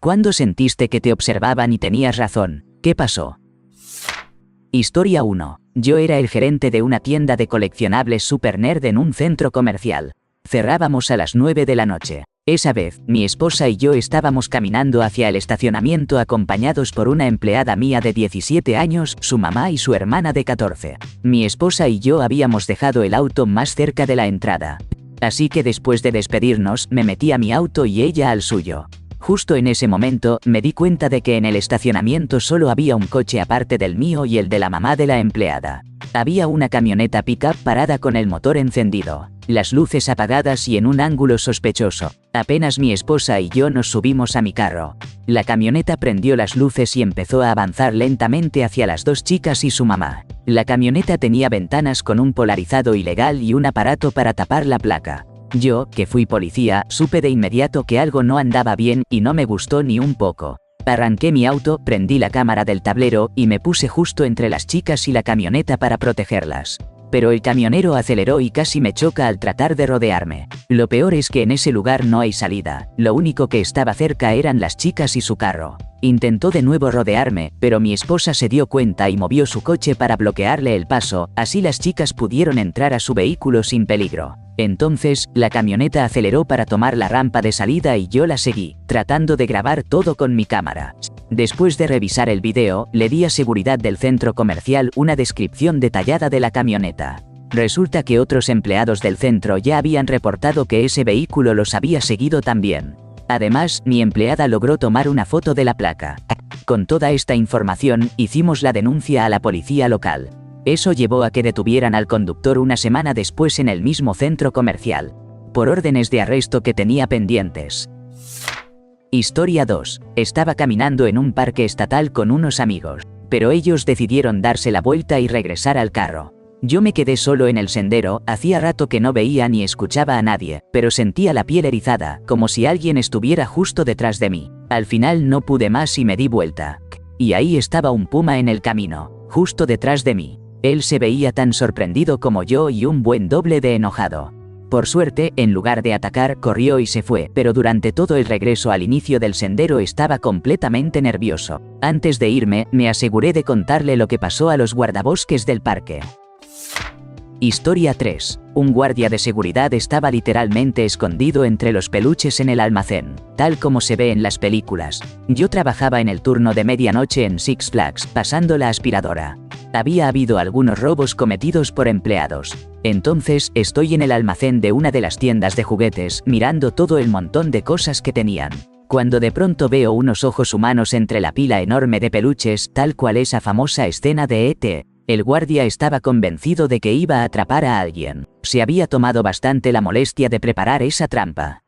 ¿Cuándo sentiste que te observaban y tenías razón? ¿Qué pasó? Historia 1. Yo era el gerente de una tienda de coleccionables Super Nerd en un centro comercial. Cerrábamos a las 9 de la noche. Esa vez, mi esposa y yo estábamos caminando hacia el estacionamiento acompañados por una empleada mía de 17 años, su mamá y su hermana de 14. Mi esposa y yo habíamos dejado el auto más cerca de la entrada. Así que después de despedirnos, me metí a mi auto y ella al suyo. Justo en ese momento, me di cuenta de que en el estacionamiento solo había un coche aparte del mío y el de la mamá de la empleada. Había una camioneta pick-up parada con el motor encendido, las luces apagadas y en un ángulo sospechoso. Apenas mi esposa y yo nos subimos a mi carro. La camioneta prendió las luces y empezó a avanzar lentamente hacia las dos chicas y su mamá. La camioneta tenía ventanas con un polarizado ilegal y un aparato para tapar la placa. Yo, que fui policía, supe de inmediato que algo no andaba bien y no me gustó ni un poco. Arranqué mi auto, prendí la cámara del tablero y me puse justo entre las chicas y la camioneta para protegerlas. Pero el camionero aceleró y casi me choca al tratar de rodearme. Lo peor es que en ese lugar no hay salida, lo único que estaba cerca eran las chicas y su carro. Intentó de nuevo rodearme, pero mi esposa se dio cuenta y movió su coche para bloquearle el paso, así las chicas pudieron entrar a su vehículo sin peligro. Entonces, la camioneta aceleró para tomar la rampa de salida y yo la seguí, tratando de grabar todo con mi cámara. Después de revisar el video, le di a seguridad del centro comercial una descripción detallada de la camioneta. Resulta que otros empleados del centro ya habían reportado que ese vehículo los había seguido también. Además, mi empleada logró tomar una foto de la placa. Con toda esta información, hicimos la denuncia a la policía local. Eso llevó a que detuvieran al conductor una semana después en el mismo centro comercial, por órdenes de arresto que tenía pendientes. Historia 2. Estaba caminando en un parque estatal con unos amigos, pero ellos decidieron darse la vuelta y regresar al carro. Yo me quedé solo en el sendero, hacía rato que no veía ni escuchaba a nadie, pero sentía la piel erizada, como si alguien estuviera justo detrás de mí. Al final no pude más y me di vuelta. Y ahí estaba un puma en el camino, justo detrás de mí. Él se veía tan sorprendido como yo y un buen doble de enojado. Por suerte, en lugar de atacar, corrió y se fue, pero durante todo el regreso al inicio del sendero estaba completamente nervioso. Antes de irme, me aseguré de contarle lo que pasó a los guardabosques del parque. Historia 3. Un guardia de seguridad estaba literalmente escondido entre los peluches en el almacén, tal como se ve en las películas. Yo trabajaba en el turno de medianoche en Six Flags, pasando la aspiradora. Había habido algunos robos cometidos por empleados. Entonces, estoy en el almacén de una de las tiendas de juguetes, mirando todo el montón de cosas que tenían. Cuando de pronto veo unos ojos humanos entre la pila enorme de peluches, tal cual esa famosa escena de E.T. El guardia estaba convencido de que iba a atrapar a alguien. Se había tomado bastante la molestia de preparar esa trampa.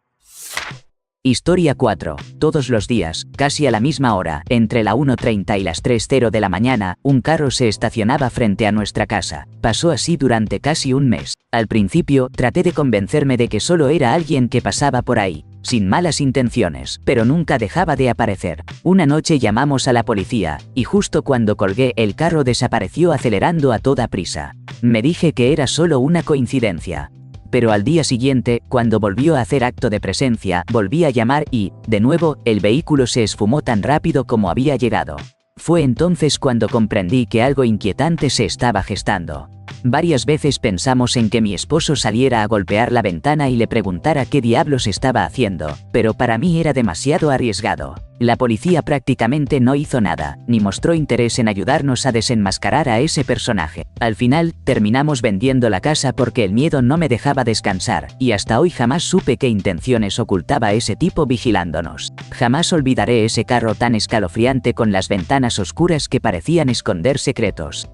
Historia 4. Todos los días, casi a la misma hora, entre la 1:30 y las 3:00 de la mañana, un carro se estacionaba frente a nuestra casa. Pasó así durante casi un mes. Al principio, traté de convencerme de que solo era alguien que pasaba por ahí, sin malas intenciones, pero nunca dejaba de aparecer. Una noche llamamos a la policía, y justo cuando colgué, el carro desapareció acelerando a toda prisa. Me dije que era solo una coincidencia. Pero al día siguiente, cuando volvió a hacer acto de presencia, volví a llamar y, de nuevo, el vehículo se esfumó tan rápido como había llegado. Fue entonces cuando comprendí que algo inquietante se estaba gestando. Varias veces pensamos en que mi esposo saliera a golpear la ventana y le preguntara qué diablos estaba haciendo, pero para mí era demasiado arriesgado. La policía prácticamente no hizo nada, ni mostró interés en ayudarnos a desenmascarar a ese personaje. Al final, terminamos vendiendo la casa porque el miedo no me dejaba descansar, y hasta hoy jamás supe qué intenciones ocultaba ese tipo vigilándonos. Jamás olvidaré ese carro tan escalofriante con las ventanas oscuras que parecían esconder secretos.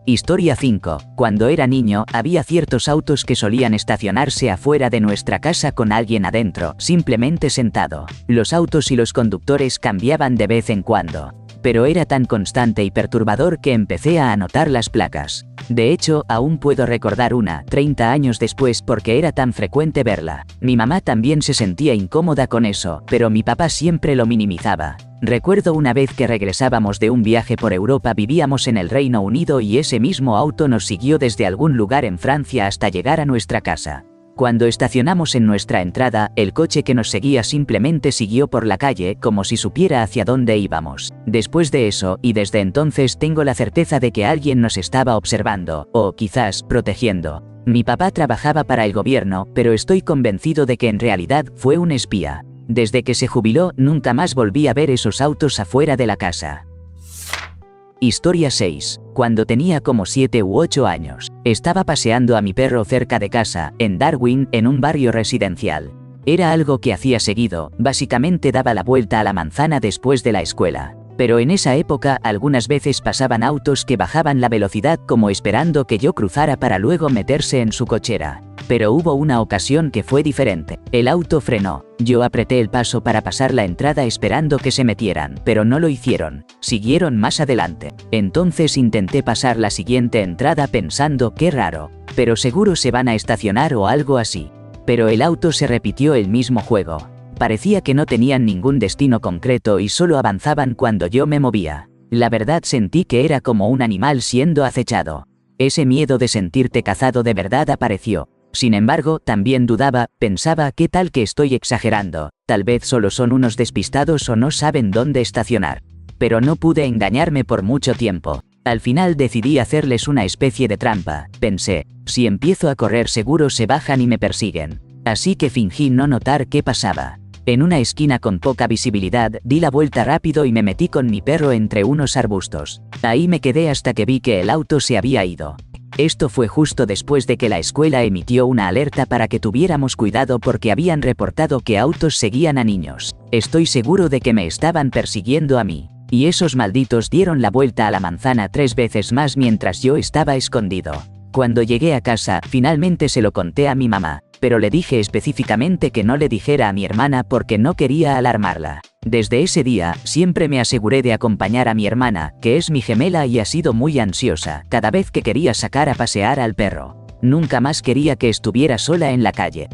Historia 5. Cuando era niño, había ciertos autos que solían estacionarse afuera de nuestra casa con alguien adentro, simplemente sentado. Los autos y los conductores cambiaban de vez en cuando, pero era tan constante y perturbador que empecé a anotar las placas. De hecho, aún puedo recordar una, 30 años después, porque era tan frecuente verla. Mi mamá también se sentía incómoda con eso, pero mi papá siempre lo minimizaba. Recuerdo una vez que regresábamos de un viaje por Europa, vivíamos en el Reino Unido y ese mismo auto nos siguió desde algún lugar en Francia hasta llegar a nuestra casa. Cuando estacionamos en nuestra entrada, el coche que nos seguía simplemente siguió por la calle como si supiera hacia dónde íbamos. Después de eso, y desde entonces tengo la certeza de que alguien nos estaba observando, o quizás protegiendo. Mi papá trabajaba para el gobierno, pero estoy convencido de que en realidad fue un espía. Desde que se jubiló, nunca más volví a ver esos autos afuera de la casa. Historia 6. Cuando tenía como 7 u 8 años, estaba paseando a mi perro cerca de casa, en Darwin, en un barrio residencial. Era algo que hacía seguido, básicamente daba la vuelta a la manzana después de la escuela. Pero en esa época algunas veces pasaban autos que bajaban la velocidad como esperando que yo cruzara para luego meterse en su cochera. Pero hubo una ocasión que fue diferente. El auto frenó. Yo apreté el paso para pasar la entrada esperando que se metieran, pero no lo hicieron. Siguieron más adelante. Entonces intenté pasar la siguiente entrada pensando qué raro. Pero seguro se van a estacionar o algo así. Pero el auto se repitió el mismo juego. Parecía que no tenían ningún destino concreto y solo avanzaban cuando yo me movía. La verdad sentí que era como un animal siendo acechado. Ese miedo de sentirte cazado de verdad apareció. Sin embargo, también dudaba, pensaba ¿qué tal que estoy exagerando? Tal vez solo son unos despistados o no saben dónde estacionar. Pero no pude engañarme por mucho tiempo. Al final decidí hacerles una especie de trampa. Pensé, si empiezo a correr seguro se bajan y me persiguen. Así que fingí no notar qué pasaba. En una esquina con poca visibilidad, di la vuelta rápido y me metí con mi perro entre unos arbustos. Ahí me quedé hasta que vi que el auto se había ido. Esto fue justo después de que la escuela emitió una alerta para que tuviéramos cuidado porque habían reportado que autos seguían a niños. Estoy seguro de que me estaban persiguiendo a mí. Y esos malditos dieron la vuelta a la manzana 3 veces más mientras yo estaba escondido. Cuando llegué a casa, finalmente se lo conté a mi mamá, pero le dije específicamente que no le dijera a mi hermana porque no quería alarmarla. Desde ese día, siempre me aseguré de acompañar a mi hermana, que es mi gemela y ha sido muy ansiosa, cada vez que quería sacar a pasear al perro. Nunca más quería que estuviera sola en la calle.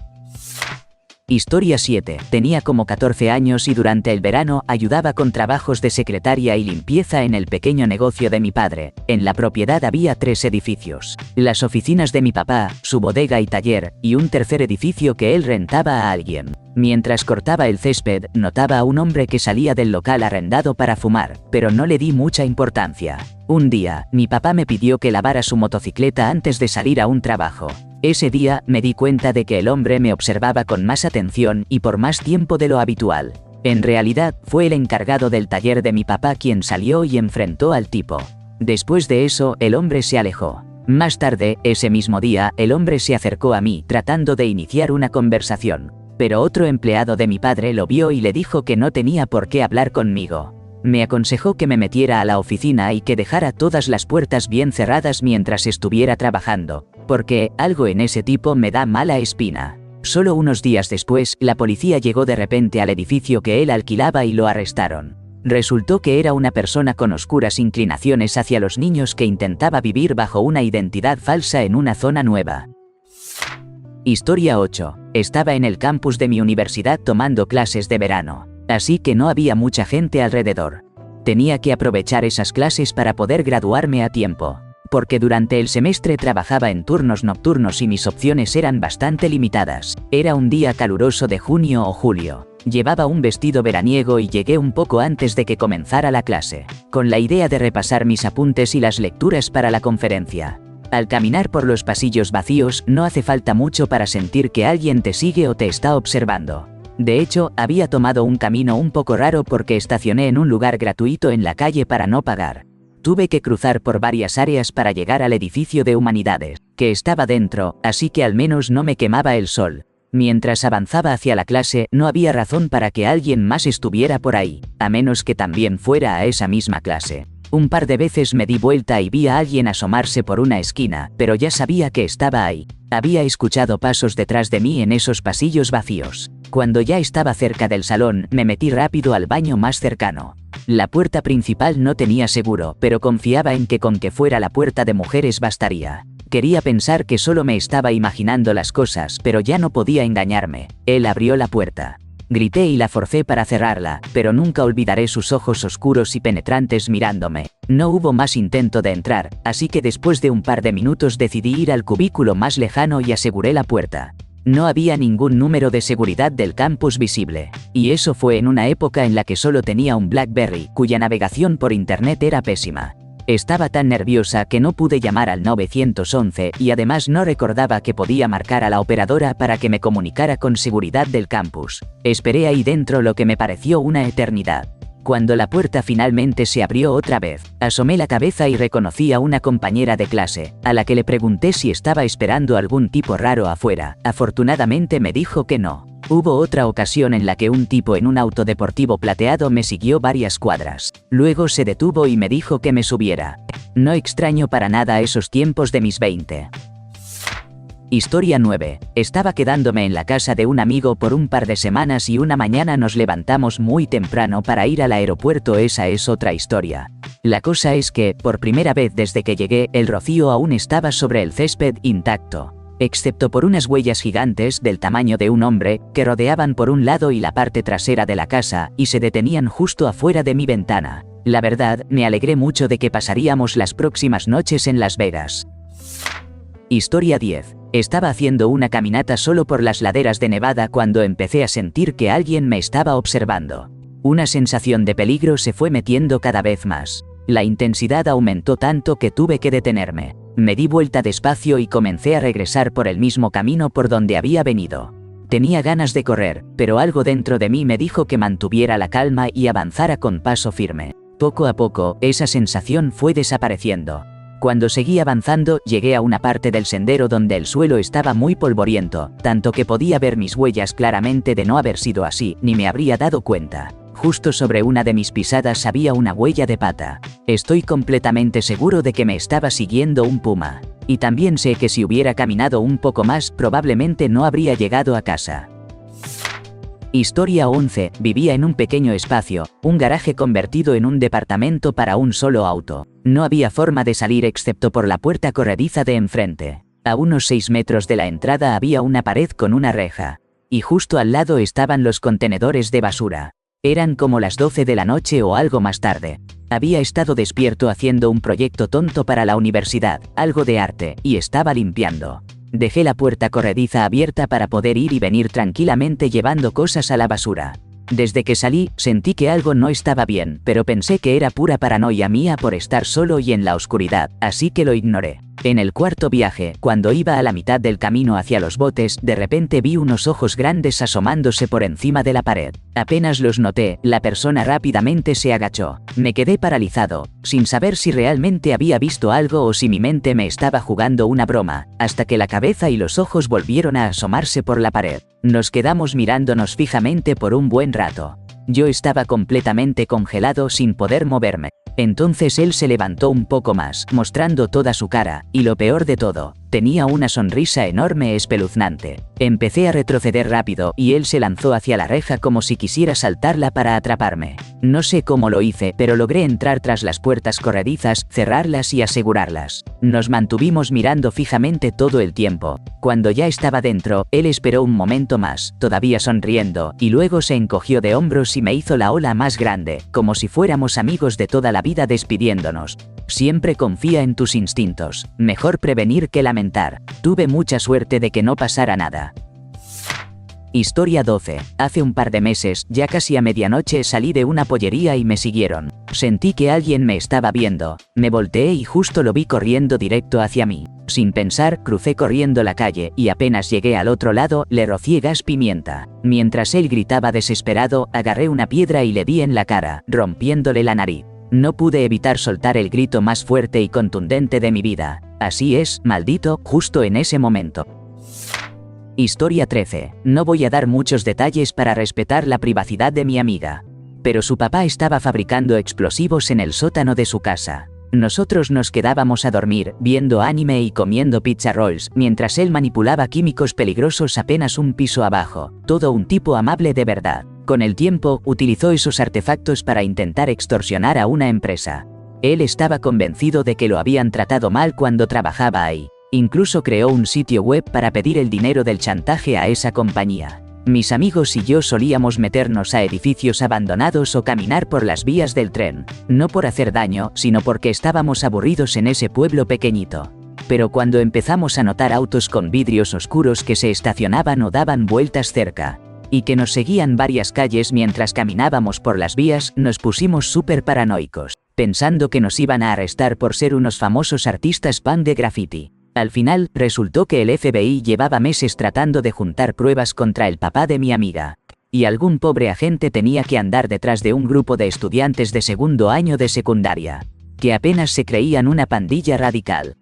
Historia 7. Tenía como 14 años y durante el verano ayudaba con trabajos de secretaria y limpieza en el pequeño negocio de mi padre. En la propiedad había 3 edificios. Las oficinas de mi papá, su bodega y taller, y un tercer edificio que él rentaba a alguien. Mientras cortaba el césped, notaba a un hombre que salía del local arrendado para fumar, pero no le di mucha importancia. Un día, mi papá me pidió que lavara su motocicleta antes de salir a un trabajo. Ese día, me di cuenta de que el hombre me observaba con más atención y por más tiempo de lo habitual. En realidad, fue el encargado del taller de mi papá quien salió y enfrentó al tipo. Después de eso, el hombre se alejó. Más tarde, ese mismo día, el hombre se acercó a mí tratando de iniciar una conversación. Pero otro empleado de mi padre lo vio y le dijo que no tenía por qué hablar conmigo. Me aconsejó que me metiera a la oficina y que dejara todas las puertas bien cerradas mientras estuviera trabajando, porque algo en ese tipo me da mala espina. Solo unos días después, la policía llegó de repente al edificio que él alquilaba y lo arrestaron. Resultó que era una persona con oscuras inclinaciones hacia los niños que intentaba vivir bajo una identidad falsa en una zona nueva. Historia 8. Estaba en el campus de mi universidad tomando clases de verano. Así que no había mucha gente alrededor. Tenía que aprovechar esas clases para poder graduarme a tiempo, porque durante el semestre trabajaba en turnos nocturnos y mis opciones eran bastante limitadas. Era un día caluroso de junio o julio. Llevaba un vestido veraniego y llegué un poco antes de que comenzara la clase, con la idea de repasar mis apuntes y las lecturas para la conferencia. Al caminar por los pasillos vacíos, no hace falta mucho para sentir que alguien te sigue o te está observando. De hecho, había tomado un camino un poco raro porque estacioné en un lugar gratuito en la calle para no pagar. Tuve que cruzar por varias áreas para llegar al edificio de humanidades, que estaba dentro, así que al menos no me quemaba el sol. Mientras avanzaba hacia la clase, no había razón para que alguien más estuviera por ahí, a menos que también fuera a esa misma clase. Un par de veces me di vuelta y vi a alguien asomarse por una esquina, pero ya sabía que estaba ahí. Había escuchado pasos detrás de mí en esos pasillos vacíos. Cuando ya estaba cerca del salón, me metí rápido al baño más cercano. La puerta principal no tenía seguro, pero confiaba en que con que fuera la puerta de mujeres bastaría. Quería pensar que solo me estaba imaginando las cosas, pero ya no podía engañarme. Él abrió la puerta. Grité y la forcé para cerrarla, pero nunca olvidaré sus ojos oscuros y penetrantes mirándome. No hubo más intento de entrar, así que después de un par de minutos decidí ir al cubículo más lejano y aseguré la puerta. No había ningún número de seguridad del campus visible. Y eso fue en una época en la que solo tenía un BlackBerry, cuya navegación por internet era pésima. Estaba tan nerviosa que no pude llamar al 911 y además no recordaba que podía marcar a la operadora para que me comunicara con seguridad del campus. Esperé ahí dentro lo que me pareció una eternidad. Cuando la puerta finalmente se abrió otra vez, asomé la cabeza y reconocí a una compañera de clase, a la que le pregunté si estaba esperando algún tipo raro afuera. Afortunadamente me dijo que no. Hubo otra ocasión en la que un tipo en un auto deportivo plateado me siguió varias cuadras. Luego se detuvo y me dijo que me subiera. No extraño para nada esos tiempos de mis 20. Historia 9. Estaba quedándome en la casa de un amigo por un par de semanas y una mañana nos levantamos muy temprano para ir al aeropuerto. Esa es otra historia. La cosa es que, por primera vez desde que llegué, el rocío aún estaba sobre el césped intacto, excepto por unas huellas gigantes del tamaño de un hombre, que rodeaban por un lado y la parte trasera de la casa, y se detenían justo afuera de mi ventana. La verdad, me alegré mucho de que pasaríamos las próximas noches en Las Vegas. Historia 10. Estaba haciendo una caminata solo por las laderas de Nevada cuando empecé a sentir que alguien me estaba observando. Una sensación de peligro se fue metiendo cada vez más. La intensidad aumentó tanto que tuve que detenerme. Me di vuelta despacio y comencé a regresar por el mismo camino por donde había venido. Tenía ganas de correr, pero algo dentro de mí me dijo que mantuviera la calma y avanzara con paso firme. Poco a poco, esa sensación fue desapareciendo. Cuando seguí avanzando, llegué a una parte del sendero donde el suelo estaba muy polvoriento, tanto que podía ver mis huellas claramente. De no haber sido así, ni me habría dado cuenta. Justo sobre una de mis pisadas había una huella de pata. Estoy completamente seguro de que me estaba siguiendo un puma. Y también sé que si hubiera caminado un poco más, probablemente no habría llegado a casa. Historia 11. Vivía en un pequeño espacio, un garaje convertido en un departamento para un solo auto. No había forma de salir excepto por la puerta corrediza de enfrente. A unos 6 metros de la entrada había una pared con una reja. Y justo al lado estaban los contenedores de basura. Eran como las 12 de la noche o algo más tarde. Había estado despierto haciendo un proyecto tonto para la universidad, algo de arte, y estaba limpiando. Dejé la puerta corrediza abierta para poder ir y venir tranquilamente llevando cosas a la basura. Desde que salí, sentí que algo no estaba bien, pero pensé que era pura paranoia mía por estar solo y en la oscuridad, así que lo ignoré. En el cuarto viaje, cuando iba a la mitad del camino hacia los botes, de repente vi unos ojos grandes asomándose por encima de la pared. Apenas los noté, la persona rápidamente se agachó. Me quedé paralizado, sin saber si realmente había visto algo o si mi mente me estaba jugando una broma, hasta que la cabeza y los ojos volvieron a asomarse por la pared. Nos quedamos mirándonos fijamente por un buen rato. Yo estaba completamente congelado sin poder moverme. Entonces él se levantó un poco más, mostrando toda su cara, y lo peor de todo, tenía una sonrisa enorme espeluznante. Empecé a retroceder rápido y él se lanzó hacia la reja como si quisiera saltarla para atraparme. No sé cómo lo hice, pero logré entrar tras las puertas corredizas, cerrarlas y asegurarlas. Nos mantuvimos mirando fijamente todo el tiempo. Cuando ya estaba dentro, él esperó un momento más, todavía sonriendo, y luego se encogió de hombros y me hizo la ola más grande, como si fuéramos amigos de toda la vida despidiéndonos. Siempre confía en tus instintos, mejor prevenir que lamentar. Tuve mucha suerte de que no pasara nada. Historia 12. Hace un par de meses, ya casi a medianoche, salí de una pollería y me siguieron. Sentí que alguien me estaba viendo. Me volteé y justo lo vi corriendo directo hacia mí. Sin pensar, crucé corriendo la calle y apenas llegué al otro lado, le rocié gas pimienta. Mientras él gritaba desesperado, agarré una piedra y le di en la cara, rompiéndole la nariz. No pude evitar soltar el grito más fuerte y contundente de mi vida. Así es, maldito, justo en ese momento. Historia 13. No voy a dar muchos detalles para respetar la privacidad de mi amiga. Pero su papá estaba fabricando explosivos en el sótano de su casa. Nosotros nos quedábamos a dormir, viendo anime y comiendo pizza rolls, mientras él manipulaba químicos peligrosos apenas un piso abajo. Todo un tipo amable de verdad. Con el tiempo, utilizó esos artefactos para intentar extorsionar a una empresa. Él estaba convencido de que lo habían tratado mal cuando trabajaba ahí. Incluso creó un sitio web para pedir el dinero del chantaje a esa compañía. Mis amigos y yo solíamos meternos a edificios abandonados o caminar por las vías del tren, no por hacer daño, sino porque estábamos aburridos en ese pueblo pequeñito. Pero cuando empezamos a notar autos con vidrios oscuros que se estacionaban o daban vueltas cerca, y que nos seguían varias calles mientras caminábamos por las vías, nos pusimos súper paranoicos, pensando que nos iban a arrestar por ser unos famosos artistas punk de graffiti. Al final, resultó que el FBI llevaba meses tratando de juntar pruebas contra el papá de mi amiga, y algún pobre agente tenía que andar detrás de un grupo de estudiantes de segundo año de secundaria, que apenas se creían una pandilla radical.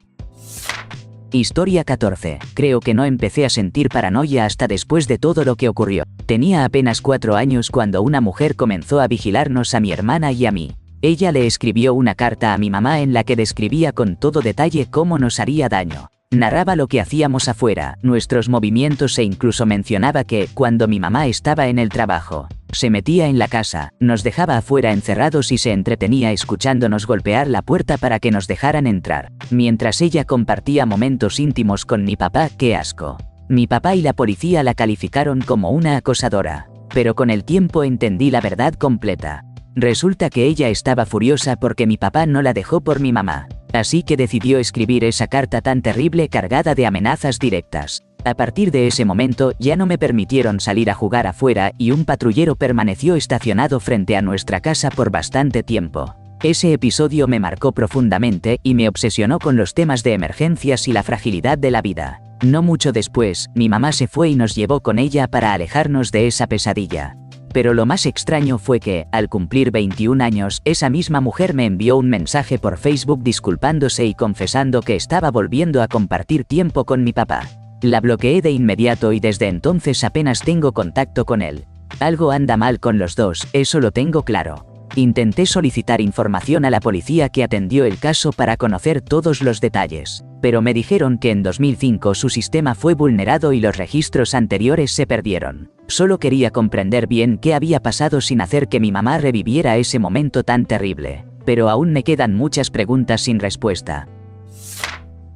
Historia 14. Creo que no empecé a sentir paranoia hasta después de todo lo que ocurrió. Tenía apenas 4 años cuando una mujer comenzó a vigilarnos a mi hermana y a mí. Ella le escribió una carta a mi mamá en la que describía con todo detalle cómo nos haría daño. Narraba lo que hacíamos afuera, nuestros movimientos e incluso mencionaba que, cuando mi mamá estaba en el trabajo, se metía en la casa, nos dejaba afuera encerrados y se entretenía escuchándonos golpear la puerta para que nos dejaran entrar, mientras ella compartía momentos íntimos con mi papá. ¡Qué asco! Mi papá y la policía la calificaron como una acosadora, pero con el tiempo entendí la verdad completa. Resulta que ella estaba furiosa porque mi papá no la dejó por mi mamá, así que decidió escribir esa carta tan terrible cargada de amenazas directas. A partir de ese momento ya no me permitieron salir a jugar afuera y un patrullero permaneció estacionado frente a nuestra casa por bastante tiempo. Ese episodio me marcó profundamente y me obsesionó con los temas de emergencias y la fragilidad de la vida. No mucho después, mi mamá se fue y nos llevó con ella para alejarnos de esa pesadilla. Pero lo más extraño fue que, al cumplir 21 años, esa misma mujer me envió un mensaje por Facebook disculpándose y confesando que estaba volviendo a compartir tiempo con mi papá. La bloqueé de inmediato y desde entonces apenas tengo contacto con él. Algo anda mal con los dos, eso lo tengo claro. Intenté solicitar información a la policía que atendió el caso para conocer todos los detalles, pero me dijeron que en 2005 su sistema fue vulnerado y los registros anteriores se perdieron. Solo quería comprender bien qué había pasado sin hacer que mi mamá reviviera ese momento tan terrible, pero aún me quedan muchas preguntas sin respuesta.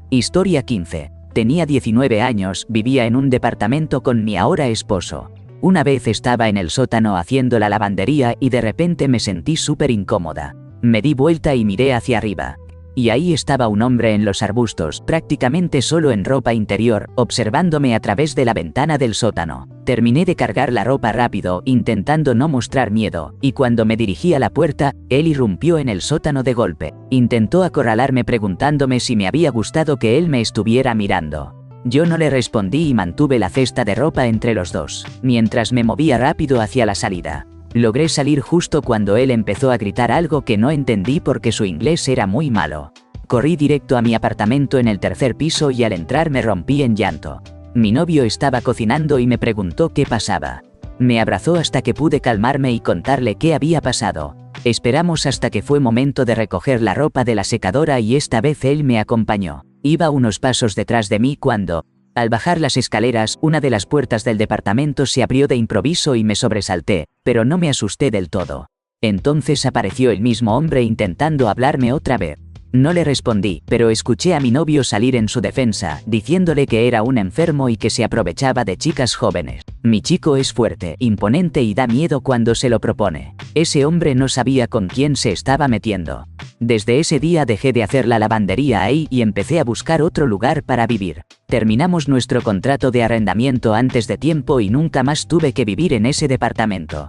Historia 15. Tenía 19 años, vivía en un departamento con mi ahora esposo. Una vez estaba en el sótano haciendo la lavandería y de repente me sentí súper incómoda. Me di vuelta y miré hacia arriba. Y ahí estaba un hombre en los arbustos, prácticamente solo en ropa interior, observándome a través de la ventana del sótano. Terminé de cargar la ropa rápido, intentando no mostrar miedo, y cuando me dirigí a la puerta, él irrumpió en el sótano de golpe. Intentó acorralarme preguntándome si me había gustado que él me estuviera mirando. Yo no le respondí y mantuve la cesta de ropa entre los dos, mientras me movía rápido hacia la salida. Logré salir justo cuando él empezó a gritar algo que no entendí porque su inglés era muy malo. Corrí directo a mi apartamento en el 3er piso y al entrar me rompí en llanto. Mi novio estaba cocinando y me preguntó qué pasaba. Me abrazó hasta que pude calmarme y contarle qué había pasado. Esperamos hasta que fue momento de recoger la ropa de la secadora y esta vez él me acompañó. Iba unos pasos detrás de mí cuando, al bajar las escaleras, una de las puertas del departamento se abrió de improviso y me sobresalté, pero no me asusté del todo. Entonces apareció el mismo hombre intentando hablarme otra vez. No le respondí, pero escuché a mi novio salir en su defensa, diciéndole que era un enfermo y que se aprovechaba de chicas jóvenes. Mi chico es fuerte, imponente y da miedo cuando se lo propone. Ese hombre no sabía con quién se estaba metiendo. Desde ese día dejé de hacer la lavandería ahí y empecé a buscar otro lugar para vivir. Terminamos nuestro contrato de arrendamiento antes de tiempo y nunca más tuve que vivir en ese departamento.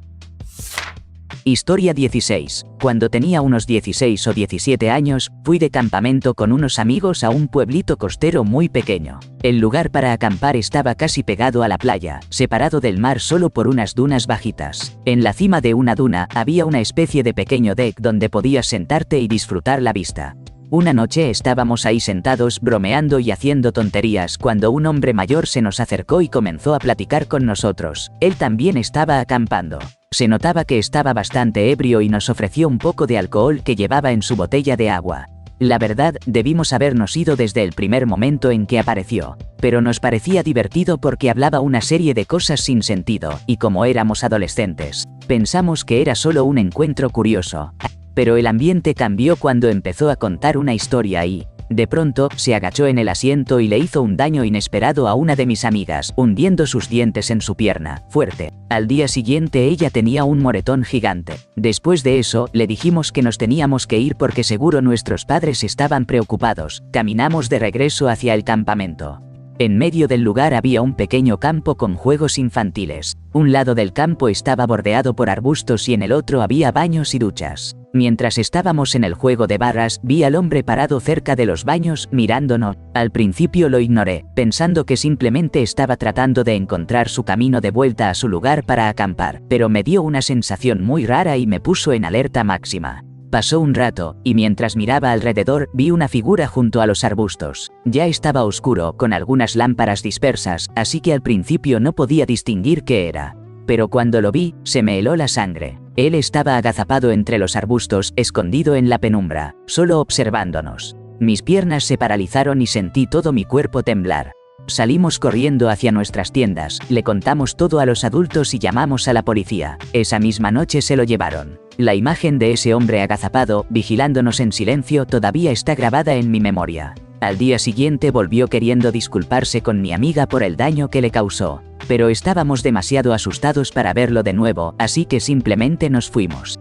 Historia 16. Cuando tenía unos 16 o 17 años, fui de campamento con unos amigos a un pueblito costero muy pequeño. El lugar para acampar estaba casi pegado a la playa, separado del mar solo por unas dunas bajitas. En la cima de una duna había una especie de pequeño deck donde podías sentarte y disfrutar la vista. Una noche estábamos ahí sentados bromeando y haciendo tonterías cuando un hombre mayor se nos acercó y comenzó a platicar con nosotros. Él también estaba acampando. Se notaba que estaba bastante ebrio y nos ofreció un poco de alcohol que llevaba en su botella de agua. La verdad, debimos habernos ido desde el primer momento en que apareció, pero nos parecía divertido porque hablaba una serie de cosas sin sentido, y como éramos adolescentes, pensamos que era solo un encuentro curioso. Pero el ambiente cambió cuando empezó a contar una historia y, De pronto, se agachó en el asiento y le hizo un daño inesperado a una de mis amigas, hundiendo sus dientes en su pierna, fuerte. Al día siguiente ella tenía un moretón gigante. Después de eso, le dijimos que nos teníamos que ir porque seguro nuestros padres estaban preocupados. Caminamos de regreso hacia el campamento. En medio del lugar había un pequeño campo con juegos infantiles. Un lado del campo estaba bordeado por arbustos y en el otro había baños y duchas. Mientras estábamos en el juego de barras, vi al hombre parado cerca de los baños, mirándonos. Al principio lo ignoré, pensando que simplemente estaba tratando de encontrar su camino de vuelta a su lugar para acampar, pero me dio una sensación muy rara y me puso en alerta máxima. Pasó un rato, y mientras miraba alrededor, vi una figura junto a los arbustos. Ya estaba oscuro, con algunas lámparas dispersas, así que al principio no podía distinguir qué era. Pero cuando lo vi, se me heló la sangre. Él estaba agazapado entre los arbustos, escondido en la penumbra, solo observándonos. Mis piernas se paralizaron y sentí todo mi cuerpo temblar. Salimos corriendo hacia nuestras tiendas, le contamos todo a los adultos y llamamos a la policía. Esa misma noche se lo llevaron. La imagen de ese hombre agazapado, vigilándonos en silencio, todavía está grabada en mi memoria. Al día siguiente volvió queriendo disculparse con mi amiga por el daño que le causó, pero estábamos demasiado asustados para verlo de nuevo, así que simplemente nos fuimos.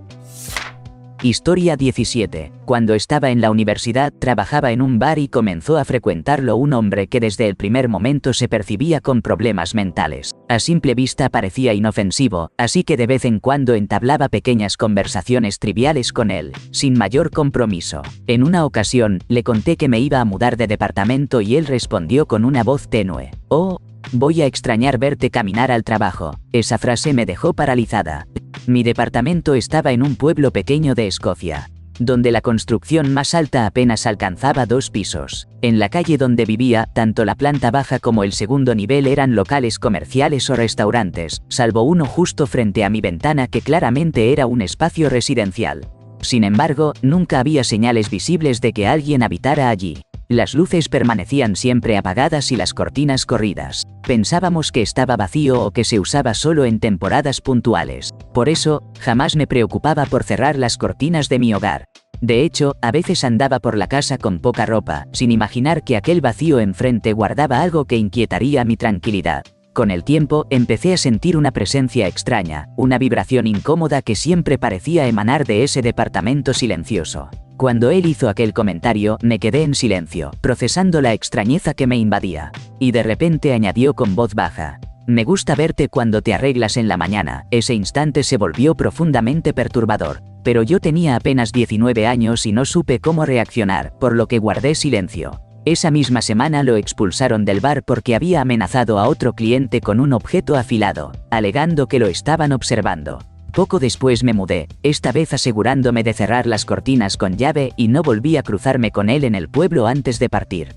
Historia 17. Cuando estaba en la universidad, trabajaba en un bar y comenzó a frecuentarlo un hombre que desde el primer momento se percibía con problemas mentales. A simple vista parecía inofensivo, así que de vez en cuando entablaba pequeñas conversaciones triviales con él, sin mayor compromiso. En una ocasión, le conté que me iba a mudar de departamento y él respondió con una voz tenue: «Oh, voy a extrañar verte caminar al trabajo». Esa frase me dejó paralizada. Mi departamento estaba en un pueblo pequeño de Escocia, donde la construcción más alta apenas alcanzaba 2 pisos. En la calle donde vivía, tanto la planta baja como el segundo nivel eran locales comerciales o restaurantes, salvo uno justo frente a mi ventana que claramente era un espacio residencial. Sin embargo, nunca había señales visibles de que alguien habitara allí. Las luces permanecían siempre apagadas y las cortinas corridas. Pensábamos que estaba vacío o que se usaba solo en temporadas puntuales. Por eso, jamás me preocupaba por cerrar las cortinas de mi hogar. De hecho, a veces andaba por la casa con poca ropa, sin imaginar que aquel vacío enfrente guardaba algo que inquietaría mi tranquilidad. Con el tiempo, empecé a sentir una presencia extraña, una vibración incómoda que siempre parecía emanar de ese departamento silencioso. Cuando él hizo aquel comentario, me quedé en silencio, procesando la extrañeza que me invadía. Y de repente añadió con voz baja: «Me gusta verte cuando te arreglas en la mañana». Ese instante se volvió profundamente perturbador. Pero yo tenía apenas 19 años y no supe cómo reaccionar, por lo que guardé silencio. Esa misma semana lo expulsaron del bar porque había amenazado a otro cliente con un objeto afilado, alegando que lo estaban observando. Poco después me mudé, esta vez asegurándome de cerrar las cortinas con llave y no volví a cruzarme con él en el pueblo antes de partir.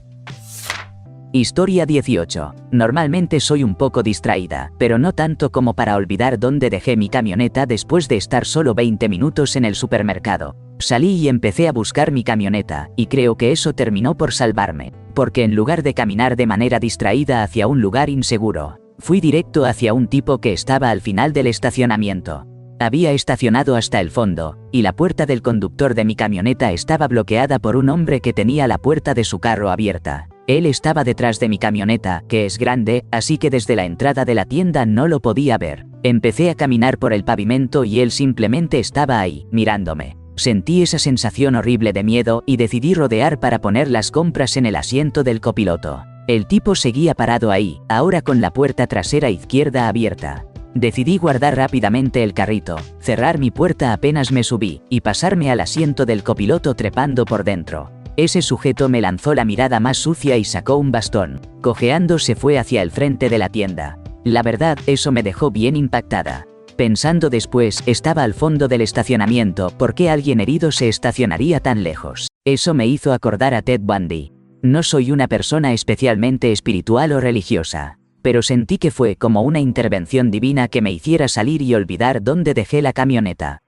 Historia 18. Normalmente soy un poco distraída, pero no tanto como para olvidar dónde dejé mi camioneta después de estar solo 20 minutos en el supermercado. Salí y empecé a buscar mi camioneta, y creo que eso terminó por salvarme, porque en lugar de caminar de manera distraída hacia un lugar inseguro, fui directo hacia un tipo que estaba al final del estacionamiento. Había estacionado hasta el fondo, y la puerta del conductor de mi camioneta estaba bloqueada por un hombre que tenía la puerta de su carro abierta. Él estaba detrás de mi camioneta, que es grande, así que desde la entrada de la tienda no lo podía ver. Empecé a caminar por el pavimento y él simplemente estaba ahí, mirándome. Sentí esa sensación horrible de miedo y decidí rodear para poner las compras en el asiento del copiloto. El tipo seguía parado ahí, ahora con la puerta trasera izquierda abierta. Decidí guardar rápidamente el carrito, cerrar mi puerta apenas me subí, y pasarme al asiento del copiloto trepando por dentro. Ese sujeto me lanzó la mirada más sucia y sacó un bastón. Cojeando se fue hacia el frente de la tienda. La verdad, eso me dejó bien impactada. Pensando después, estaba al fondo del estacionamiento, ¿por qué alguien herido se estacionaría tan lejos? Eso me hizo acordar a Ted Bundy. No soy una persona especialmente espiritual o religiosa, pero sentí que fue como una intervención divina que me hiciera salir y olvidar dónde dejé la camioneta.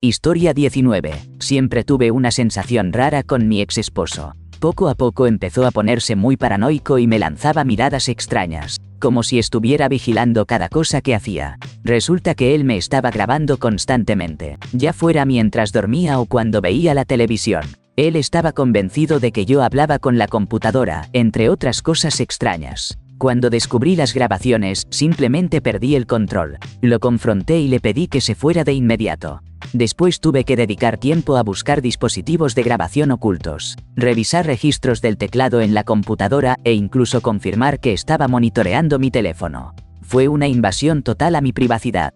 Historia 19. Siempre tuve una sensación rara con mi ex esposo. Poco a poco empezó a ponerse muy paranoico y me lanzaba miradas extrañas, como si estuviera vigilando cada cosa que hacía. Resulta que él me estaba grabando constantemente, ya fuera mientras dormía o cuando veía la televisión. Él estaba convencido de que yo hablaba con la computadora, entre otras cosas extrañas. Cuando descubrí las grabaciones, simplemente perdí el control. Lo confronté y le pedí que se fuera de inmediato. Después tuve que dedicar tiempo a buscar dispositivos de grabación ocultos, revisar registros del teclado en la computadora e incluso confirmar que estaba monitoreando mi teléfono. Fue una invasión total a mi privacidad.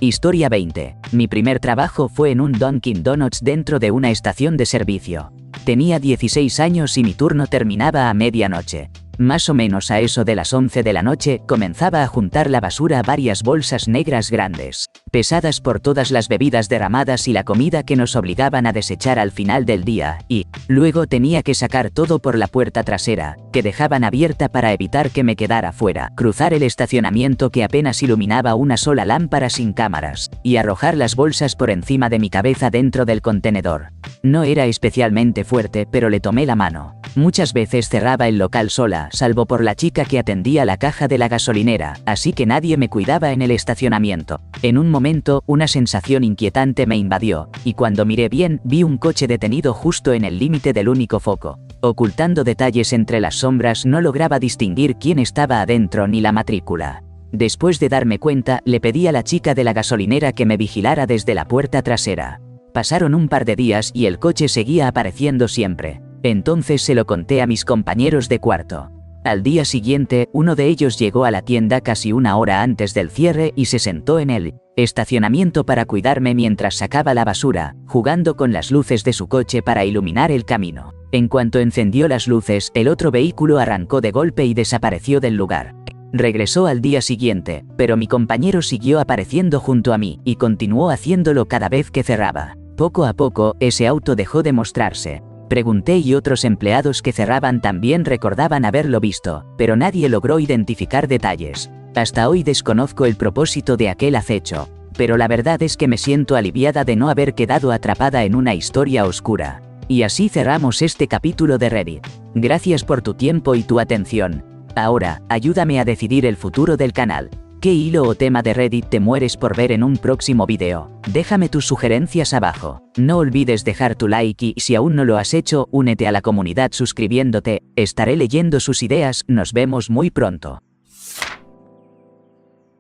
Historia 20. Mi primer trabajo fue en un Dunkin' Donuts dentro de una estación de servicio. Tenía 16 años y mi turno terminaba a medianoche. Más o menos a eso de las 11 de la noche, comenzaba a juntar la basura a varias bolsas negras grandes, pesadas por todas las bebidas derramadas y la comida que nos obligaban a desechar al final del día, y luego tenía que sacar todo por la puerta trasera, que dejaban abierta para evitar que me quedara fuera, cruzar el estacionamiento que apenas iluminaba una sola lámpara sin cámaras, y arrojar las bolsas por encima de mi cabeza dentro del contenedor. No era especialmente fuerte, pero le tomé la mano. Muchas veces cerraba el local sola, salvo por la chica que atendía la caja de la gasolinera, así que nadie me cuidaba en el estacionamiento. En un momento, una sensación inquietante me invadió, y cuando miré bien, vi un coche detenido justo en el límite del único foco. Ocultando detalles entre las sombras, no lograba distinguir quién estaba adentro ni la matrícula. Después de darme cuenta, le pedí a la chica de la gasolinera que me vigilara desde la puerta trasera. Pasaron un par de días y el coche seguía apareciendo siempre. Entonces se lo conté a mis compañeros de cuarto. Al día siguiente, uno de ellos llegó a la tienda casi una hora antes del cierre y se sentó en el estacionamiento para cuidarme mientras sacaba la basura, jugando con las luces de su coche para iluminar el camino. En cuanto encendió las luces, el otro vehículo arrancó de golpe y desapareció del lugar. Regresó al día siguiente, pero mi compañero siguió apareciendo junto a mí y continuó haciéndolo cada vez que cerraba. Poco a poco, ese auto dejó de mostrarse. Pregunté y otros empleados que cerraban también recordaban haberlo visto, pero nadie logró identificar detalles. Hasta hoy desconozco el propósito de aquel acecho, pero la verdad es que me siento aliviada de no haber quedado atrapada en una historia oscura. Y así cerramos este capítulo de Reddit. Gracias por tu tiempo y tu atención. Ahora, ayúdame a decidir el futuro del canal. ¿Qué hilo o tema de Reddit te mueres por ver en un próximo video? Déjame tus sugerencias abajo. No olvides dejar tu like y si aún no lo has hecho, únete a la comunidad suscribiéndote. Estaré leyendo sus ideas. Nos vemos muy pronto.